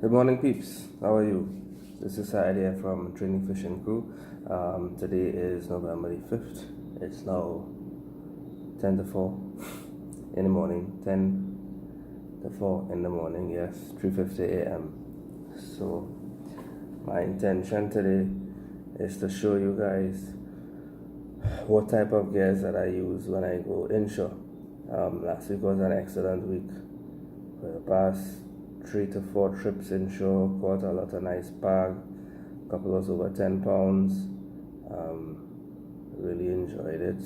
Good morning, peeps. How are you? This is Syed here from Training Fishing Crew. Today is November the 5th. It's now 10 to 4 in the morning. 10 to 4 in the morning, yes, 3:50 a.m. So, my intention today is to show you guys what type of gears that I use when I go inshore. Last week was an excellent week. For the past 3 to 4 trips inshore, caught a lot of nice bag. Couple was over 10 pounds. Really enjoyed it.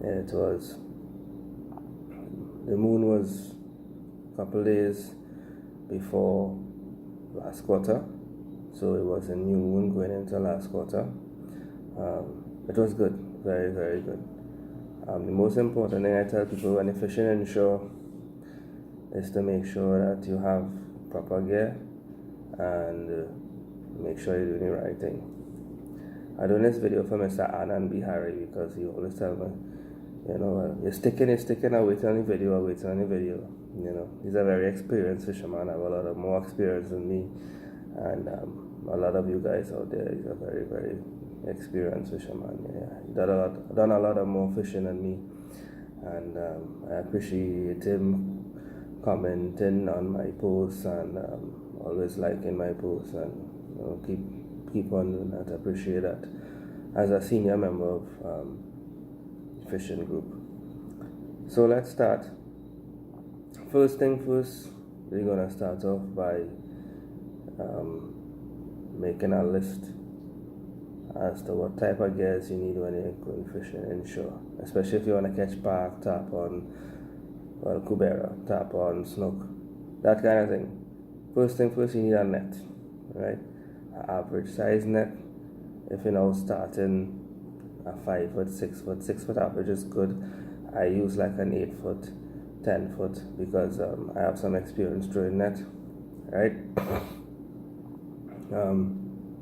It was, the moon was a couple days before last quarter, so it was a new moon going into last quarter. It was good, very, very good. The most important thing I tell people when they're fishing inshore is to make sure that you have proper gear and make sure you're doing the right thing. I'm doing this video for Mr. Anand Bihari because he always tells me, you're sticking, I wait on the video. He's a very experienced fisherman. I have a lot of more experience than me, and a lot of you guys out there, he's a very, very experienced fisherman. He's done a lot of more fishing than me, and I appreciate him commenting on my posts and always liking my posts, and keep on doing that. I appreciate that as a senior member of fishing group. So let's start. First thing first, we're gonna start off by making a list as to what type of gears you need when you're going fishing inshore, especially if you want to catch park, tarpon, cubera, tarpon, snook, that kind of thing. First thing first, you need a net, right? An average size net. If you're now starting a 5 foot, 6 foot, 6 foot average is good. I use like an 8 foot, 10 foot because I have some experience throwing net, right?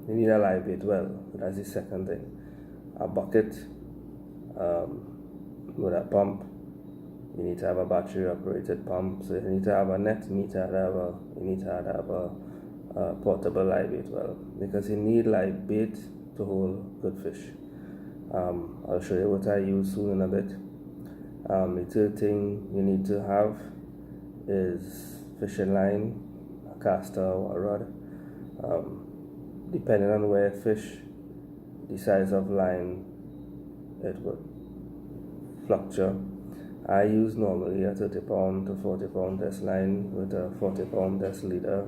You need a live bait well. That's the second thing. A bucket with a pump. You need to have a battery operated pump. So you need to have a net. You need to have a portable live bait well, because you need live bait to hold good fish. I'll show you what I use soon in a bit. The third thing you need to have is fishing line, a caster or a rod. Depending on where you fish, the size of line, it would fluctuate. I use normally a 30 pound to 40 pound test line with a 40 pound test leader,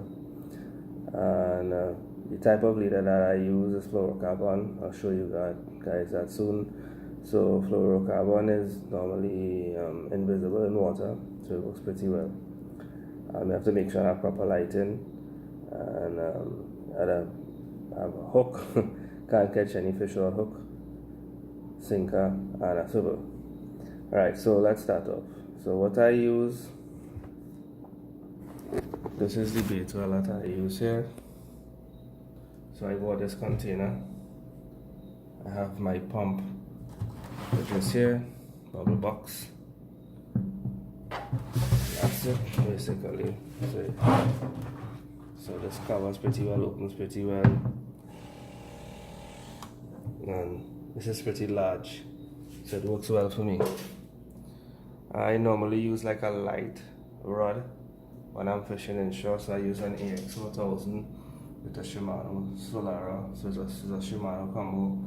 and the type of leader that I use is fluorocarbon. I'll show you guys that soon. So fluorocarbon is normally invisible in water, so it works pretty well. You have to make sure I have proper lighting, and I have a hook. Can't catch any fish without hook, sinker, and a swivel. Alright, so let's start off. So what I use, this is the bait well that I use here. So I bought this container. I have my pump, which is here, bubble box. That's it, basically. So this covers pretty well, opens pretty well. And this is pretty large, so it works well for me. I normally use like a light rod when I'm fishing inshore, so I use an AX4000 with a Shimano Solara, so it's a Shimano combo.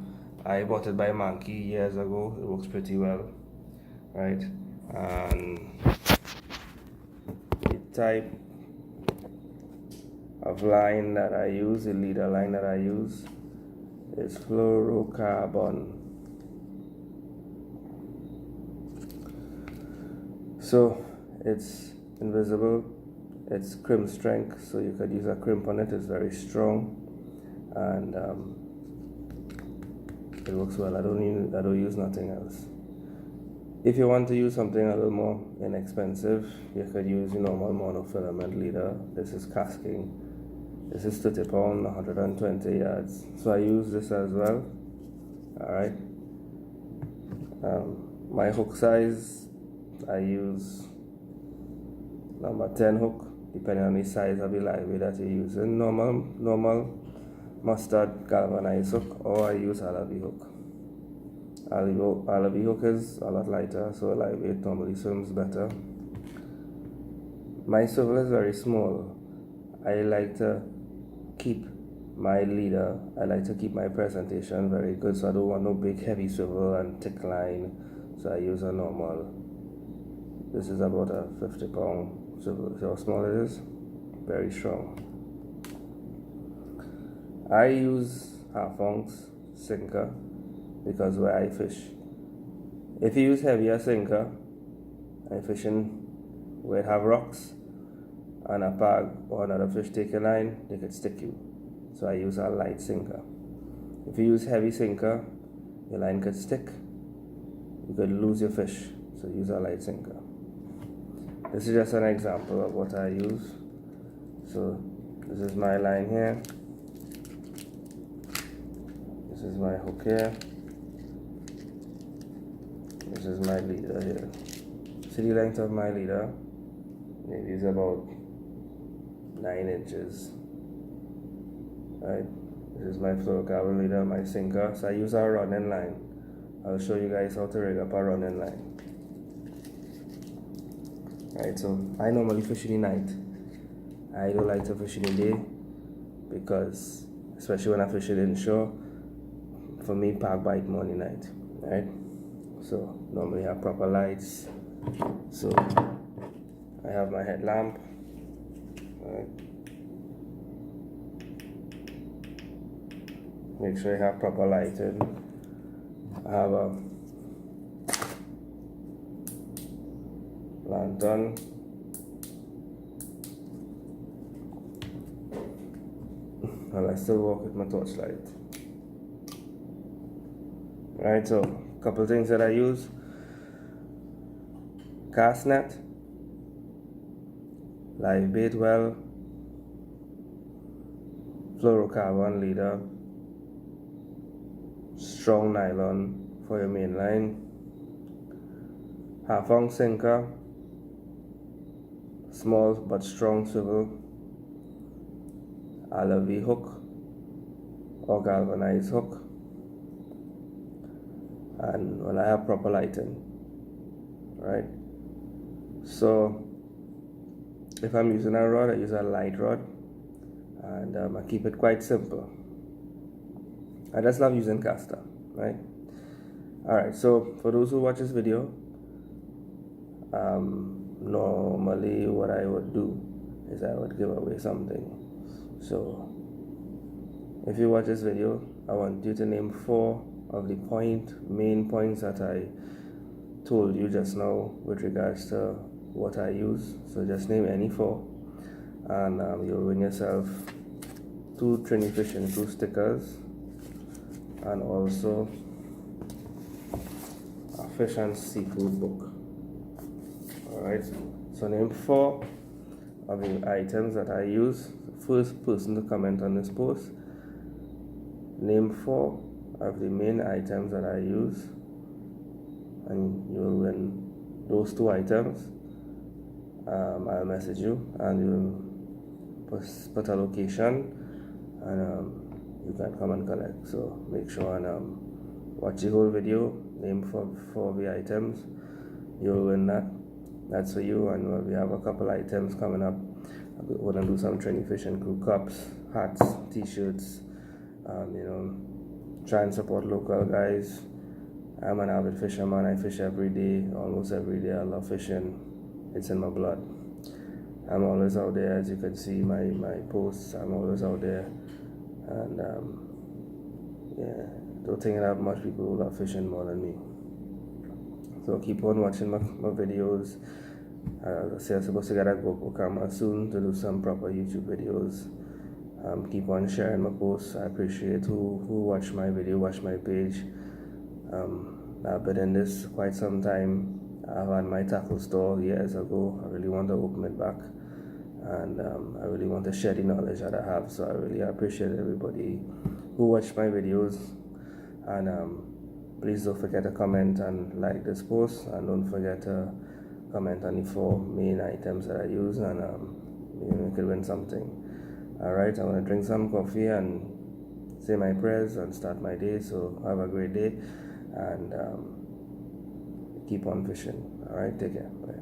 I bought it by Monkey years ago. It works pretty well, right? And the type of line that I use, the leader line that I use, is fluorocarbon. So it's invisible, it's crimp strength, so you could use a crimp on it. It's very strong, and it works well. I don't use nothing else. If you want to use something a little more inexpensive, you could use the normal monofilament leader. This is casking. This is 30 pound, 120 yards. So I use this as well. Alright. My hook size, I use number 10 hook. depending on the size of the live bait that you're using. Normal mustard galvanized hook, or I use Alavi hook. Alavi hook is a lot lighter, so live bait normally swims better. My swivel is very small. I like to keep my leader, I like to keep my presentation very good, so I don't want no big heavy swivel and thick line, so I use a normal. This is about a 50-pound swivel. See how small it is? Very strong. I use half-ounce sinker because where I fish, if you use heavier sinker and fishing where it have rocks and a pag or another fish take a line, they could stick you. So I use a light sinker. If you use heavy sinker, your line could stick. You could lose your fish. So use a light sinker. This is just an example of what I use. So this is my line here. This is my hook here. This is my leader here. See the length of my leader? Maybe it's about 9 inches. Right, this is my fluorocarbon leader, my sinker. So I use a running line. I'll show you guys how to rig up a running line. Right, so I normally fish in the night. I don't like to fish in the day because, especially when I fish it inshore, for me, pag bite more in the night. Right, so normally have proper lights. So I have my headlamp. Right. Make sure you have proper lighting. I have a lantern. And I still work with my torchlight. Right, so a couple things that I use. Cast net, live bait well, fluorocarbon leader, strong nylon for your main line, half-ounce sinker, small but strong swivel, Alavi hook or galvanized hook, and well, I have proper lighting. Right, so if I'm using a rod, I use a light rod, and I keep it quite simple. I just love using caster, right? Alright, so for those who watch this video, normally what I would do is I would give away something. So if you watch this video, I want you to name 4 of the main points that I told you just now with regards to what I use. So just name any 4, and you'll win yourself 2 Trini Fishing 2 stickers, and also a fish and seafood book. Alright, so name 4 of the items that I use. The first person to comment on this post, name 4 of the main items that I use, and you'll win those 2 items. I'll message you and you'll put a location, and you can come and collect. So make sure and watch the whole video, name 4 of the items, you'll win that. That's for you. And we have a couple items coming up. We're gonna do some Trini Fishing Crew cups, hats, t-shirts, try and support local guys. I'm an avid fisherman. I fish every day, almost every day. I love fishing. It's in my blood. I'm always out there, as you can see my posts. I'm always out there, and yeah, don't think that much people who love fishing more than me. So keep on watching my videos. I say I'm supposed to get a GoPro camera soon to do some proper YouTube videos. Keep on sharing my posts. I appreciate who watch my video, watch my page. I've been in this quite some time. I've had my tackle store years ago. I really want to open it back, and I really want to share the knowledge that I have. So I really appreciate everybody who watched my videos, and please don't forget to comment and like this post, and don't forget to comment on the 4 main items that I use, and you could win something. All right, I'm gonna drink some coffee and say my prayers and start my day. So have a great day, and keep on fishing. All right, take care. Bye.